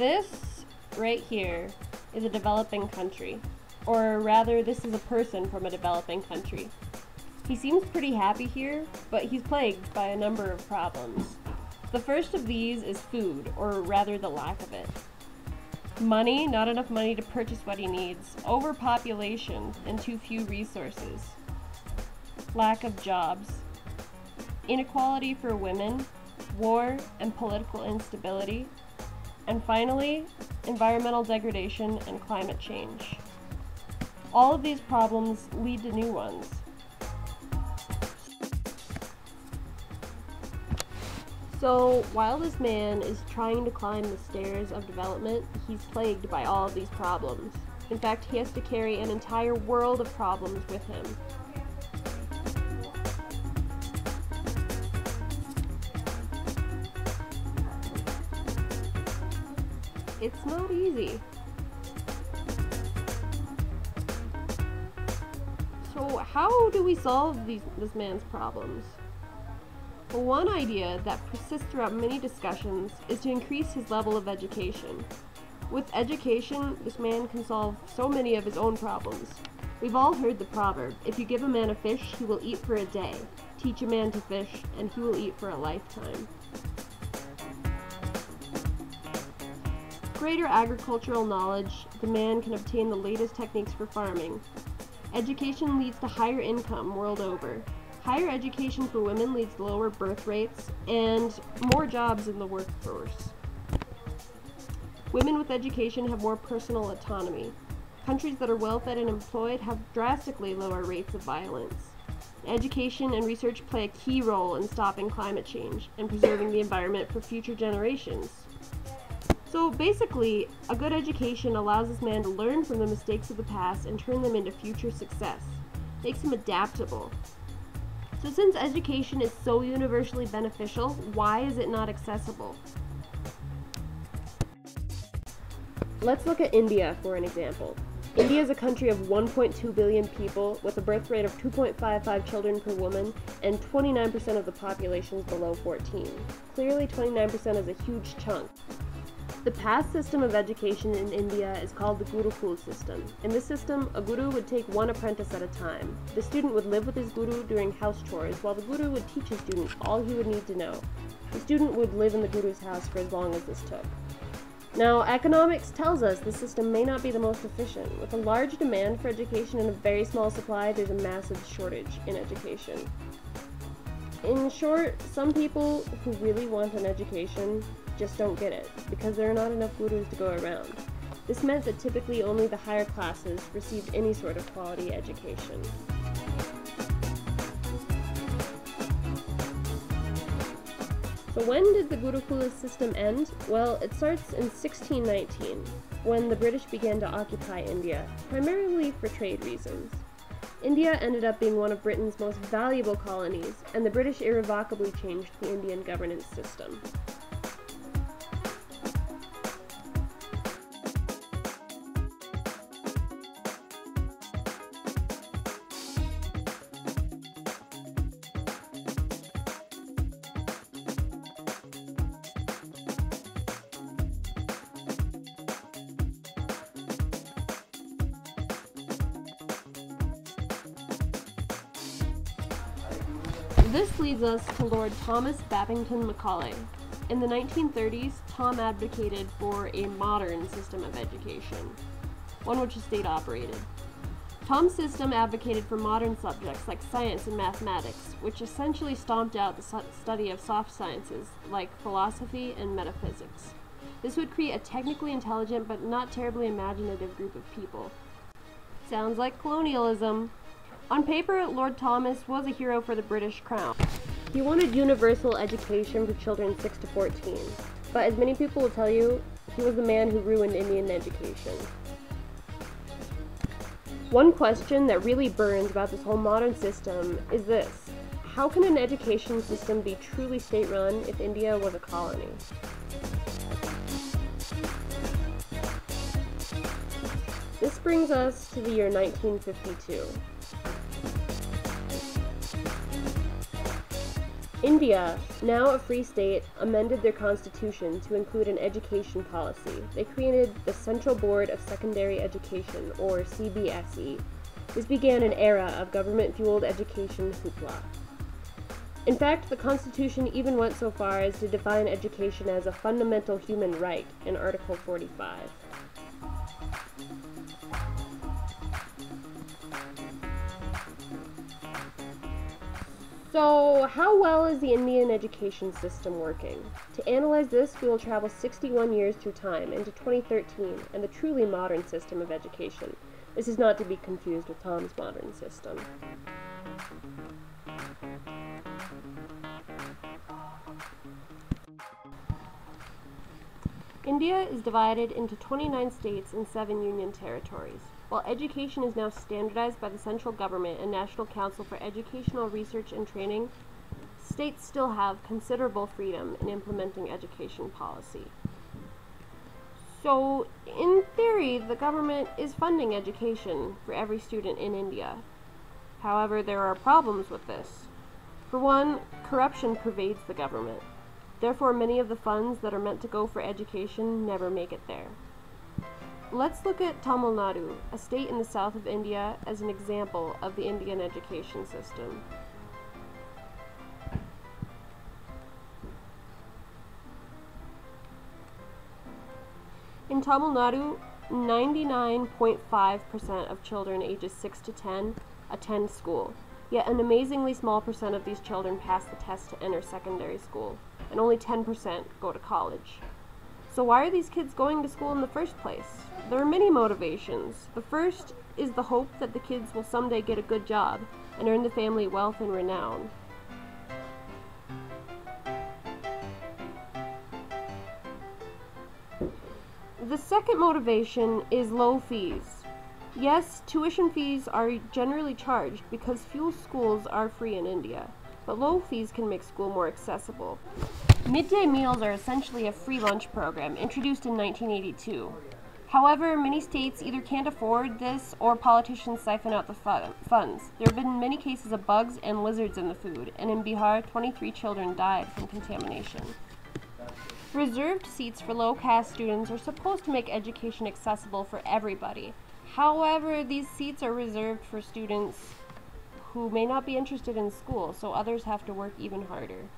This right here is a developing country, or rather this is a person from a developing country. He seems pretty happy here, but he's plagued by a number of problems. The first of these is food, or rather the lack of it. Money, not enough money to purchase what he needs, overpopulation, and too few resources. Lack of jobs. Inequality for women, war and political instability, and finally, environmental degradation and climate change. All of these problems lead to new ones. So, while this man is trying to climb the stairs of development, he's plagued by all of these problems. In fact, he has to carry an entire world of problems with him. It's not easy. So how do we solve this man's problems? Well, one idea that persists throughout many discussions is to increase his level of education. With education, this man can solve so many of his own problems. We've all heard the proverb, if you give a man a fish, he will eat for a day. Teach a man to fish, and he will eat for a lifetime. Greater agricultural knowledge, the man can obtain the latest techniques for farming. Education leads to higher income world over. Higher education for women leads to lower birth rates and more jobs in the workforce. Women with education have more personal autonomy. Countries that are well-fed and employed have drastically lower rates of violence. Education and research play a key role in stopping climate change and preserving the environment for future generations. So basically, a good education allows this man to learn from the mistakes of the past and turn them into future success. Makes him adaptable. So since education is so universally beneficial, why is it not accessible? Let's look at India for an example. India is a country of 1.2 billion people with a birth rate of 2.55 children per woman, and 29% of the population is below 14. Clearly 29% is a huge chunk. The past system of education in India is called the Gurukul system. In this system, a guru would take one apprentice at a time. The student would live with his guru during house chores, while the guru would teach his student all he would need to know. The student would live in the guru's house for as long as this took. Now, economics tells us the system may not be the most efficient. With a large demand for education and a very small supply, there's a massive shortage in education. In short, some people who really want an education just don't get it, because there are not enough gurus to go around. This meant that typically only the higher classes received any sort of quality education. So when did the Gurukula system end? Well, it starts in 1619, when the British began to occupy India, primarily for trade reasons. India ended up being one of Britain's most valuable colonies, and the British irrevocably changed the Indian governance system. This leads us to Lord Thomas Babington Macaulay. In the 1930s, Tom advocated for a modern system of education, one which is state-operated. Tom's system advocated for modern subjects like science and mathematics, which essentially stomped out the study of soft sciences like philosophy and metaphysics. This would create a technically intelligent but not terribly imaginative group of people. Sounds like colonialism. On paper, Lord Thomas was a hero for the British Crown. He wanted universal education for children 6 to 14, but as many people will tell you, he was the man who ruined Indian education. One question that really burns about this whole modern system is this: how can an education system be truly state-run if India was a colony? This brings us to the year 1952. India, now a free state, amended their constitution to include an education policy. They created the Central Board of Secondary Education, or CBSE. This began an era of government-fueled education hoopla. In fact, the Constitution even went so far as to define education as a fundamental human right in Article 45. So, how well is the Indian education system working? To analyze this, we will travel 61 years through time into 2013 and the truly modern system of education. This is not to be confused with Tom's modern system. India is divided into 29 states and 7 union territories. While education is now standardized by the central government and National Council for Educational Research and Training, states still have considerable freedom in implementing education policy. So, in theory, the government is funding education for every student in India. However, there are problems with this. For one, corruption pervades the government. Therefore, many of the funds that are meant to go for education never make it there. Let's look at Tamil Nadu, a state in the south of India, as an example of the Indian education system. In Tamil Nadu, 99.5% of children ages 6 to 10 attend school, yet an amazingly small percent of these children pass the test to enter secondary school, and only 10% go to college. So why are these kids going to school in the first place? There are many motivations. The first is the hope that the kids will someday get a good job and earn the family wealth and renown. The second motivation is low fees. Yes, tuition fees are generally charged because few schools are free in India, but low fees can make school more accessible. Midday meals are essentially a free lunch program introduced in 1982. However, many states either can't afford this or politicians siphon out the funds. There have been many cases of bugs and lizards in the food, and in Bihar, 23 children died from contamination. Reserved seats for low-caste students are supposed to make education accessible for everybody. However, these seats are reserved for students who may not be interested in school, so others have to work even harder.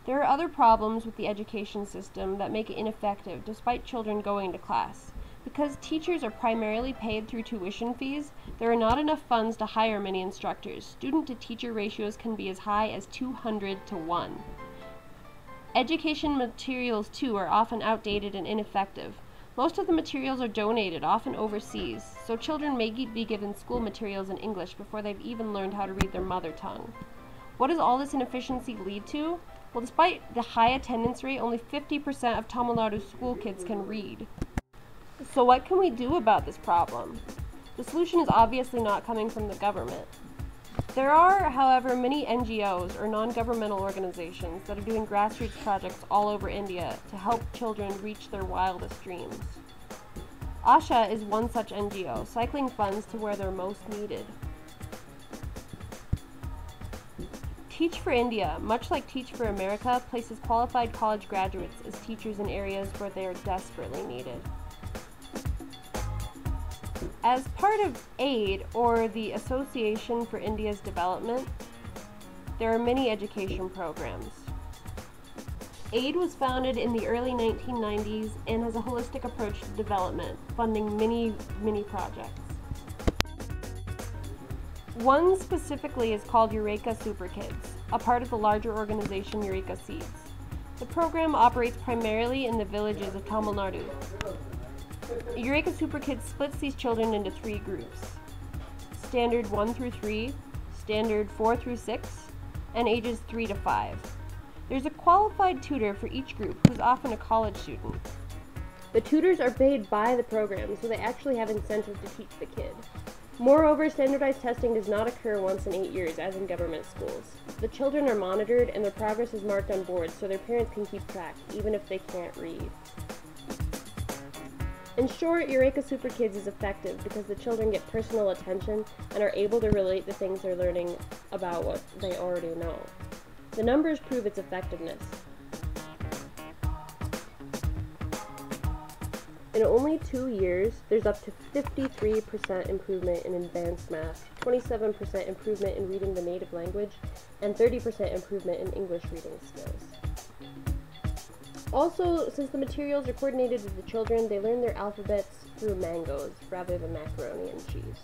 There are other problems with the education system that make it ineffective despite children going to class. Because teachers are primarily paid through tuition fees, there are not enough funds to hire many instructors. Student-to-teacher ratios can be as high as 200 to 1. Education materials, too, are often outdated and ineffective. Most of the materials are donated, often overseas, so children may be given school materials in English before they've even learned how to read their mother tongue. What does all this inefficiency lead to? Well, despite the high attendance rate, only 50% of Tamil Nadu school kids can read. So what can we do about this problem? The solution is obviously not coming from the government. There are, however, many NGOs or non-governmental organizations that are doing grassroots projects all over India to help children reach their wildest dreams. ASHA is one such NGO, cycling funds to where they're most needed. Teach for India, much like Teach for America, places qualified college graduates as teachers in areas where they are desperately needed. As part of AID, or the Association for India's Development, there are many education programs. AID was founded in the early 1990s and has a holistic approach to development, funding many projects. One specifically is called Eureka Super Kids, a part of the larger organization Eureka Seeds. The program operates primarily in the villages of Tamil Nadu. Eureka Super Kids splits these children into 3 groups: Standard 1 through 3, Standard 4 through 6, and ages 3 to 5. There's a qualified tutor for each group who's often a college student. The tutors are paid by the program, so they actually have incentive to teach the kid. Moreover, standardized testing does not occur once in 8 years, as in government schools. The children are monitored and their progress is marked on boards so their parents can keep track, even if they can't read. In short, Eureka Super Kids is effective because the children get personal attention and are able to relate the things they're learning about what they already know. The numbers prove its effectiveness. In only 2 years, there's up to 53% improvement in advanced math, 27% improvement in reading the native language, and 30% improvement in English reading skills. Also, since the materials are coordinated with the children, they learn their alphabets through mangoes rather than macaroni and cheese.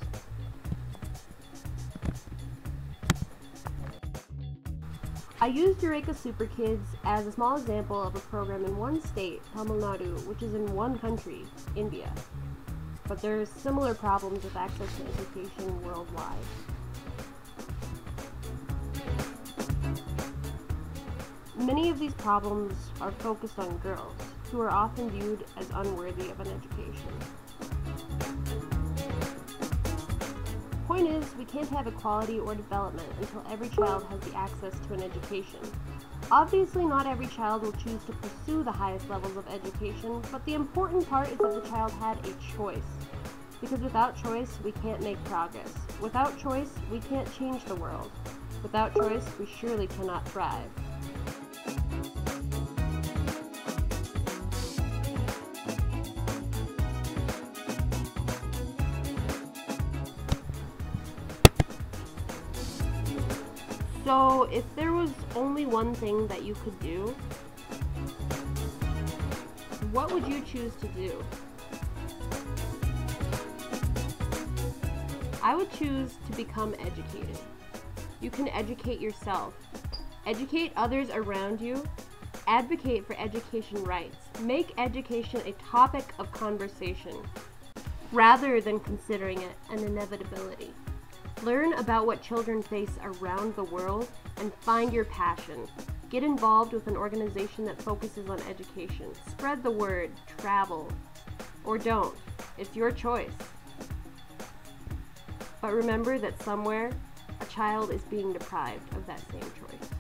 I used Eureka Super Kids as a small example of a program in one state, Tamil Nadu, which is in one country, India. But there's similar problems with access to education worldwide. Many of these problems are focused on girls, who are often viewed as unworthy of an education. Point is, we can't have equality or development until every child has the access to an education. Obviously, not every child will choose to pursue the highest levels of education, but the important part is that the child had a choice. Because without choice, we can't make progress. Without choice, we can't change the world. Without choice, we surely cannot thrive. So, if there was only one thing that you could do, what would you choose to do? I would choose to become educated. You can educate yourself, educate others around you, advocate for education rights, make education a topic of conversation, rather than considering it an inevitability. Learn about what children face around the world and find your passion. Get involved with an organization that focuses on education. Spread the word, travel, or don't. It's your choice. But remember that somewhere, a child is being deprived of that same choice.